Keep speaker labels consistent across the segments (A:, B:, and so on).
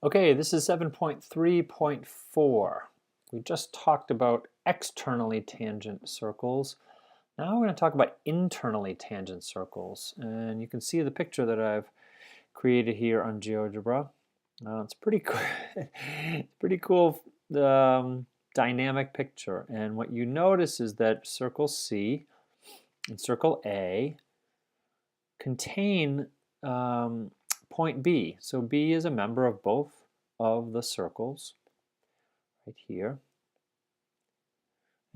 A: Okay, this is 7.3.4. We just talked about externally tangent circles. Now we're going to talk about internally tangent circles. And you can see the picture that I've created here on GeoGebra. It's pretty cool. Pretty cool dynamic picture. And what you notice is that circle C and circle A contain point B. So B is a member of both of the circles right here.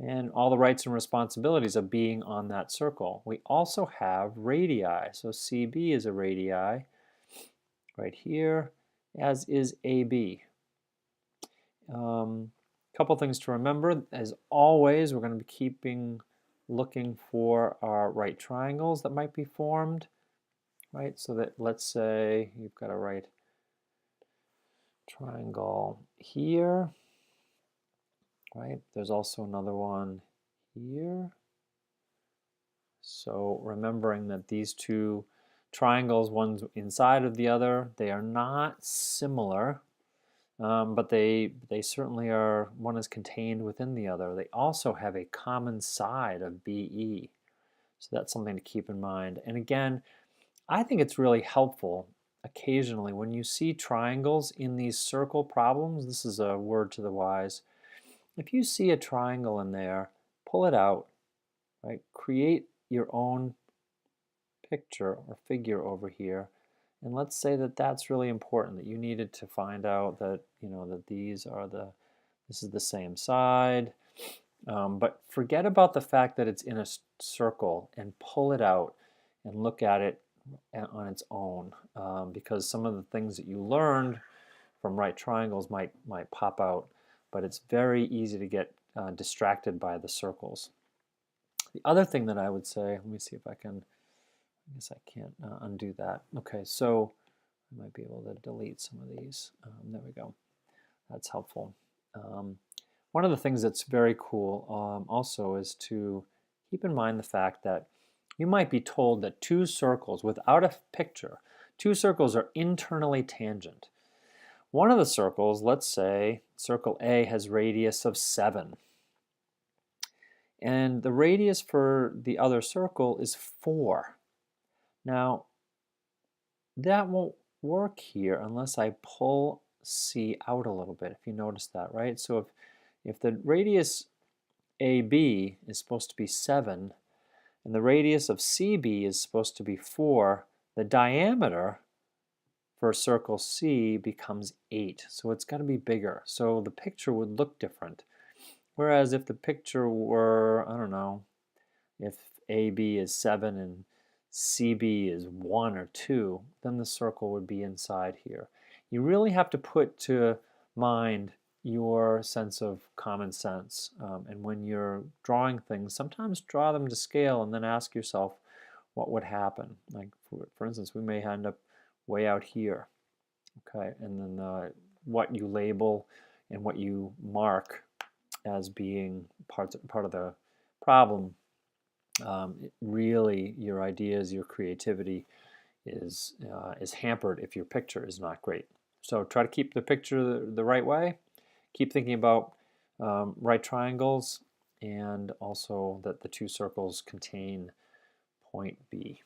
A: And all the rights and responsibilities of being on that circle. We also have radii. So CB is a radii right here, as is AB. Couple things to remember. As always, we're going to be looking for our right triangles that might be formed. Right, so that let's say you've got a right triangle here, right? There's also another one here. So remembering that these two triangles, one's inside of the other, they are not similar, but they certainly are, one is contained within the other. They also have a common side of BE. So that's something to keep in mind. And again, I think it's really helpful occasionally when you see triangles in these circle problems. This is a word to the wise. If you see a triangle in there, pull it out, right? Create your own picture or figure over here. And let's say that that's really important, that you needed to find out that, that this is the same side. But forget about the fact that it's in a circle and pull it out and look at it on its own, because some of the things that you learned from right triangles might pop out, but it's very easy to get distracted by the circles. The other thing that I would say, let me see if I can, I guess I can't undo that. Okay, so I might be able to delete some of these. There we go. That's helpful. One of the things that's very cool also is to keep in mind the fact that you might be told that two circles, without a picture, two circles are internally tangent. One of the circles, let's say circle A, has radius of 7. And the radius for the other circle is 4. Now, that won't work here unless I pull C out a little bit, if you notice that, right? So if the radius AB is supposed to be 7, and the radius of CB is supposed to be 4, the diameter for circle C becomes 8. So it's got to be bigger. So the picture would look different. Whereas if the picture were, I don't know, if AB is 7 and CB is 1 or 2, then the circle would be inside here. You really have to put to mind your sense of common sense. And when you're drawing things, sometimes draw them to scale and then ask yourself what would happen. Like, for instance, we may end up way out here. Okay, and then what you label and what you mark as being part of the problem, really your ideas, your creativity is hampered if your picture is not great. So try to keep the picture the right way. Keep thinking about right triangles, and also that the two circles contain point B.